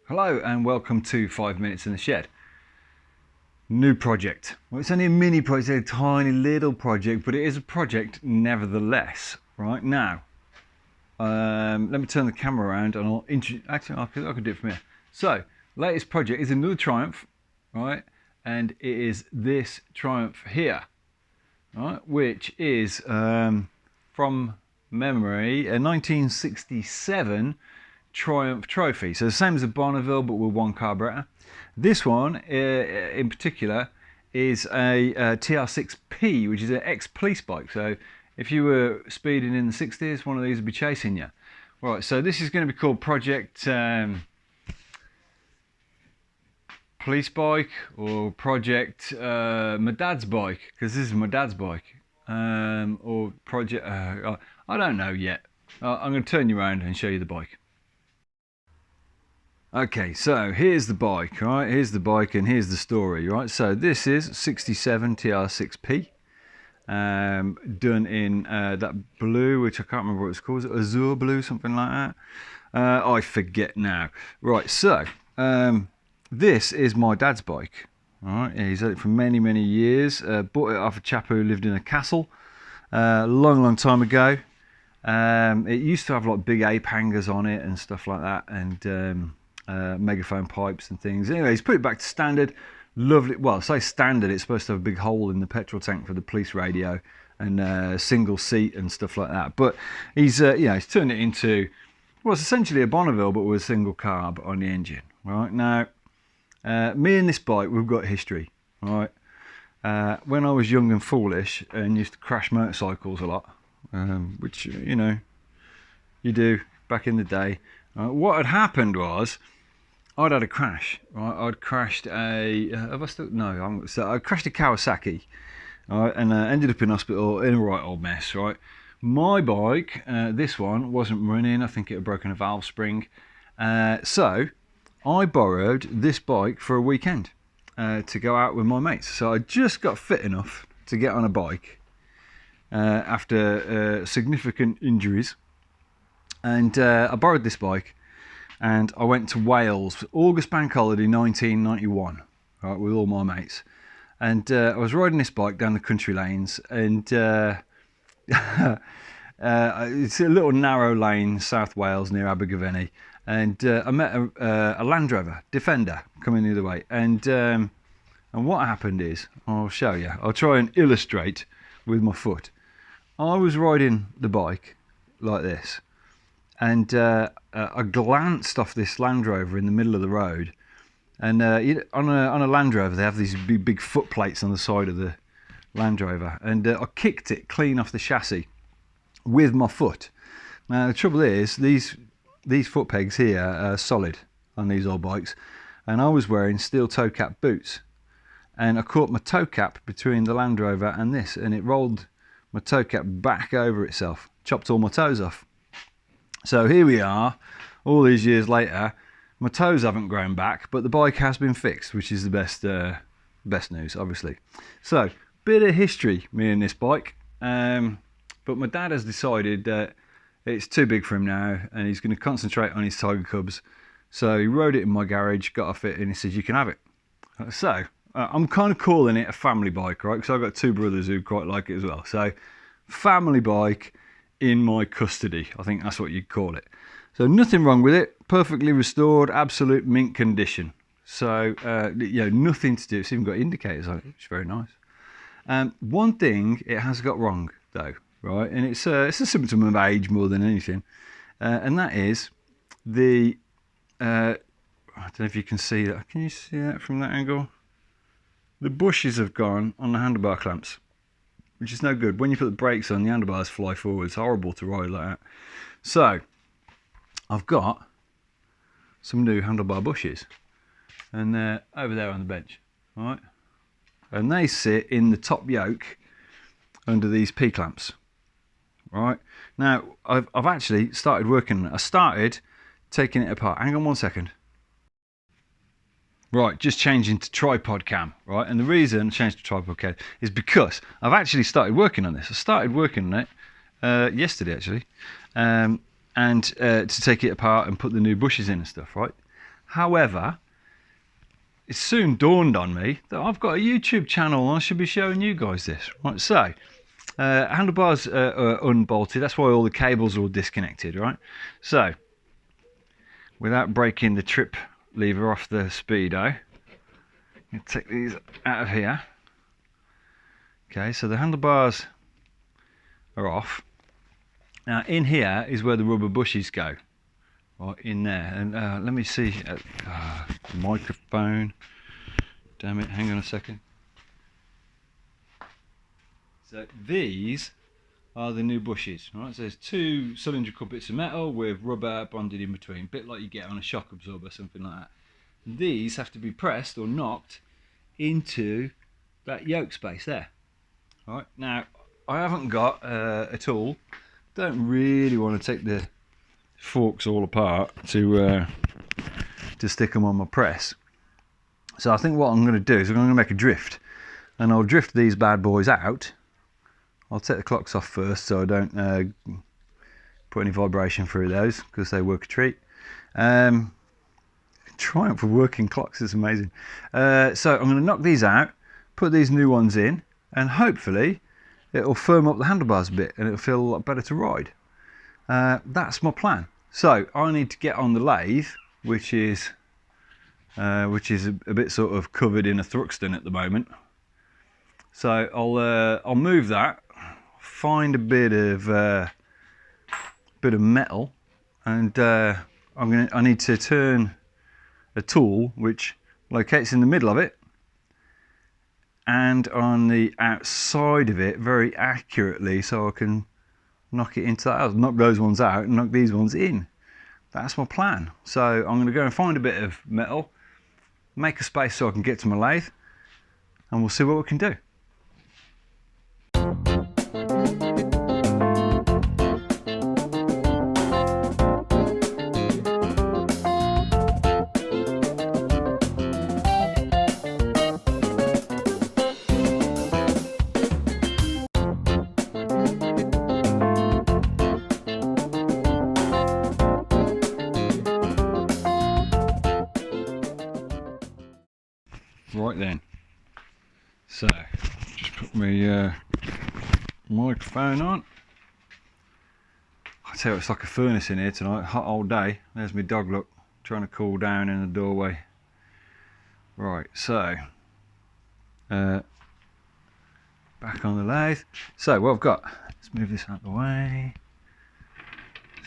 Hello and welcome to 5 Minutes in the Shed. New project. Well, it's only a mini project, a tiny little project, but it is a project nevertheless. Right now, let me turn the camera around and I'll introduce. Actually, I could do it from here. So, latest project is another Triumph, right? And it is this Triumph here, right? Which is from memory a 1967 Triumph trophy. So the same as a Bonneville, but with one carburetor. This one in particular is a TR6p, which is an ex-police bike. So if you were speeding in the 60s, one of these would be chasing you. Right, so this is going to be called Project Police Bike, or Project my dad's bike, because this is my dad's bike, or Project I don't know yet. I'm going to turn you around and show you the bike. Okay, so here's the bike, right? Here's the bike and here's the story, right? So this is 67 TR6p, done in that blue, which I can't remember what it's called. Is it azure blue, something like that? I forget now. Right, so this is my dad's bike. All right, he's had it for many, many years. Bought it off a chap who lived in a castle long time ago. It used to have like big ape hangers on it and stuff like that, and megaphone pipes and things. Anyway, he's put it back to standard. Lovely. Well, I say standard, it's supposed to have a big hole in the petrol tank for the police radio and single seat and stuff like that. But he's he's turned it into, well, it's essentially a Bonneville, but with a single carb on the engine. Right now, me and this bike, we've got history. Right, when I was young and foolish and used to crash motorcycles a lot, which you do back in the day. What had happened was, I'd had a crash. Right, I'd crashed a. Have I still? No, so I crashed a Kawasaki, right, and ended up in hospital in a right old mess. Right, my bike, this one wasn't running. I think it had broken a valve spring. So I borrowed this bike for a weekend to go out with my mates. So I just got fit enough to get on a bike after significant injuries, and I borrowed this bike. And I went to Wales, August bank holiday 1991, right, with all my mates. And I was riding this bike down the country lanes, and it's a little narrow lane, South Wales, near Abergavenny. And I met a Land Rover Defender coming the other way. And what happened is, I'll show you. I'll try and illustrate with my foot. I was riding the bike like this. And I glanced off this Land Rover in the middle of the road, and on a Land Rover they have these big foot plates on the side of the Land Rover, and I kicked it clean off the chassis with my foot. Now the trouble is, these foot pegs here are solid on these old bikes, and I was wearing steel toe cap boots, and I caught my toe cap between the Land Rover and this, and it rolled my toe cap back over itself, chopped all my toes off. So here we are, all these years later. My toes haven't grown back, but the bike has been fixed, which is the best news, obviously. So, bit of history, me and this bike. But my dad has decided that it's too big for him now, and he's going to concentrate on his Tiger Cubs. So he rode it in my garage, got off it, and he says, "You can have it." So I'm kind of calling it a family bike, right? Because I've got two brothers who quite like it as well. So, family bike in my custody, I think that's what you'd call it. So nothing wrong with it, perfectly restored, absolute mint condition. So nothing to do. It's even got indicators on it, which is very nice. One thing it has got wrong though, right, and it's a symptom of age more than anything, and that is the I don't know if you can see that. Can you see that from that angle? The bushes have gone on the handlebar clamps, which is no good. When you put the brakes on, the handlebars fly forward. It's horrible to ride like that. So I've got some new handlebar bushes, and they're over there on the bench, right? And they sit in the top yoke under these P clamps, right? Now I've actually started working on it. I started taking it apart. Hang on one second. Right, just changing to tripod cam, right? And the reason I changed to tripod cam is because I've actually started working on this. I started working on it yesterday actually, and to take it apart and put the new bushes in and stuff, right? However, it soon dawned on me that I've got a YouTube channel and I should be showing you guys this, right? So, handlebars are unbolted, that's why all the cables are all disconnected, right? So, without breaking the trip lever off the Speedo, you take these out of here. Okay, so the handlebars are off. Now in here is where the rubber bushes go, right in there. And let me see, microphone, damn it, hang on a second. So these are the new bushes, right? So there's two cylindrical bits of metal with rubber bonded in between, a bit like you get on a shock absorber, something like that. And these have to be pressed or knocked into that yoke space there. All right, now I haven't got a tool. Don't really want to take the forks all apart to stick them on my press. So I think what I'm going to do is I'm going to make a drift, and I'll drift these bad boys out. I'll take the clocks off first so I don't put any vibration through those because they work a treat. Triumph of working clocks is amazing. So I'm going to knock these out, put these new ones in, and hopefully it'll firm up the handlebars a bit and it'll feel a lot better to ride. That's my plan. So I need to get on the lathe, which is a bit sort of covered in a Thruxton at the moment. So I'll move that, find a bit of metal, and I need to turn a tool which locates in the middle of it and on the outside of it very accurately, so I can knock it into that. I'll knock those ones out and knock these ones in. That's my plan. So I'm going to go and find a bit of metal, make a space so I can get to my lathe, and we'll see what we can do. Right then, so just put my microphone on. I tell you, it's like a furnace in here tonight, hot all day. There's my dog, look, trying to cool down in the doorway. Right, so back on the lathe. So what I've got, let's move this out of the way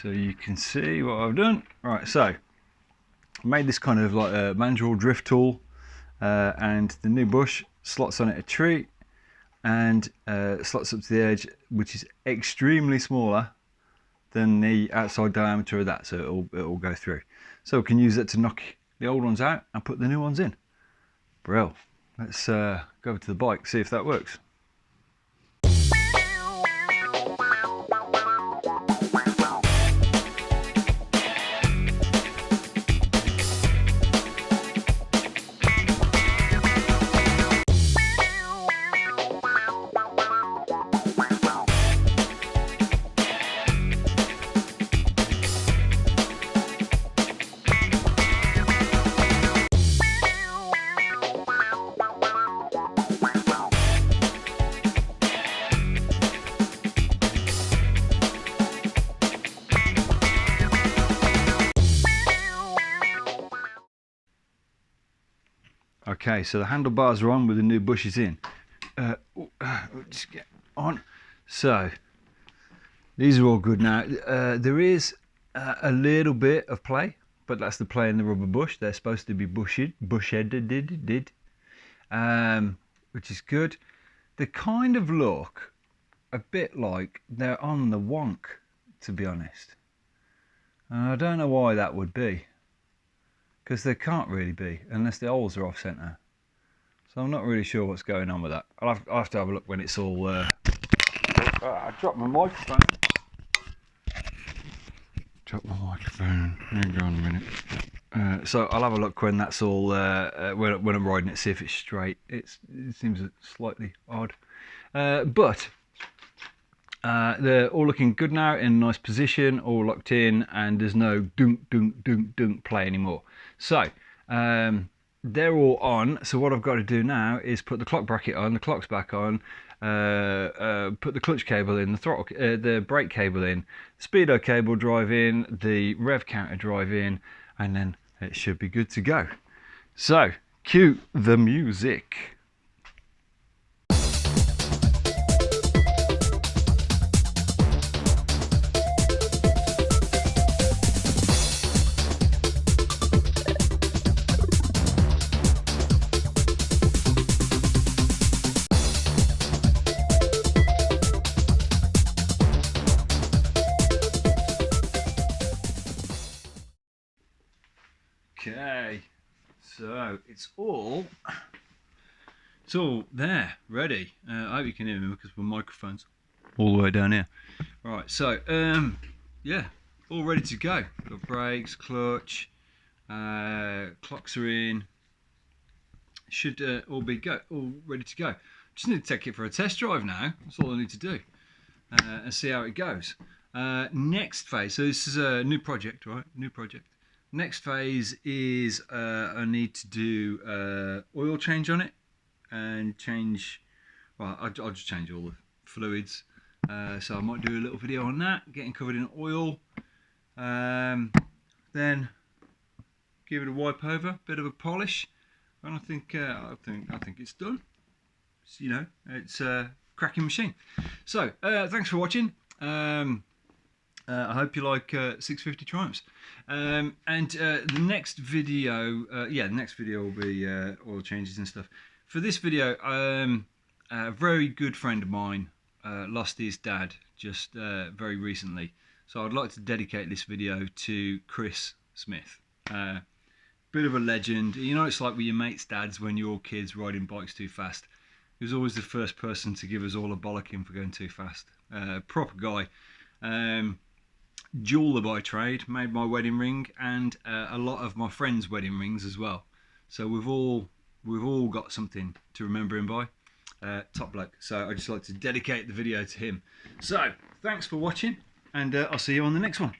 so you can see what I've done. Right, so I made this kind of like a mandrel drift tool. And the new bush slots on it a treat and slots up to the edge, which is extremely smaller than the outside diameter of that, so it'll go through. So we can use it to knock the old ones out and put the new ones in. Brill. Let's go over to the bike, see if that works. Okay, so the handlebars are on with the new bushes in. Just get on. So these are all good now. There is a little bit of play, but that's the play in the rubber bush. They're supposed to be bushed, which is good. They kind of look a bit like they're on the wonk, to be honest. And I don't know why that would be, because they can't really be unless the holes are off centre. So I'm not really sure what's going on with that. I'll have to have a look when it's all... I dropped my microphone. Hang on a minute. So I'll have a look when that's all, when I'm riding it, see if it's straight. It seems slightly odd. But They're all looking good now, in a nice position, all locked in, and there's no dunk, dunk, dunk, dunk play anymore. So they're all on. So what I've got to do now is put the clock bracket on, the clock's back on, put the clutch cable in, the throttle, the brake cable in, speedo cable drive in, the rev counter drive in, and then it should be good to go. So cue the music. Okay, so it's all there, ready. I hope you can hear me because my microphone's all the way down here. Right, so yeah, all ready to go. Got brakes, clutch, clocks are in. Should all ready to go. Just need to take it for a test drive now. That's all I need to do, and see how it goes. Next phase. So this is a new project, right? New project. Next phase is I need to do oil change on it, and change. Well, I'll just change all the fluids. So I might do a little video on that, getting covered in oil. Then give it a wipe over, bit of a polish, and I think it's done. So, you know, it's a cracking machine. So thanks for watching. I hope you like 650 Triumphs. And the next video, the next video will be oil changes and stuff. For this video, a very good friend of mine lost his dad just very recently. So I'd like to dedicate this video to Chris Smith. Bit of a legend. You know, it's like with your mates' dads when you're kids riding bikes too fast. He was always the first person to give us all a bollocking for going too fast. Proper guy. Jeweler by trade, made my wedding ring and a lot of my friends' wedding rings as well. So we've all got something to remember him by. Top bloke. So I just like to dedicate the video to him. So thanks for watching, and I'll see you on the next one.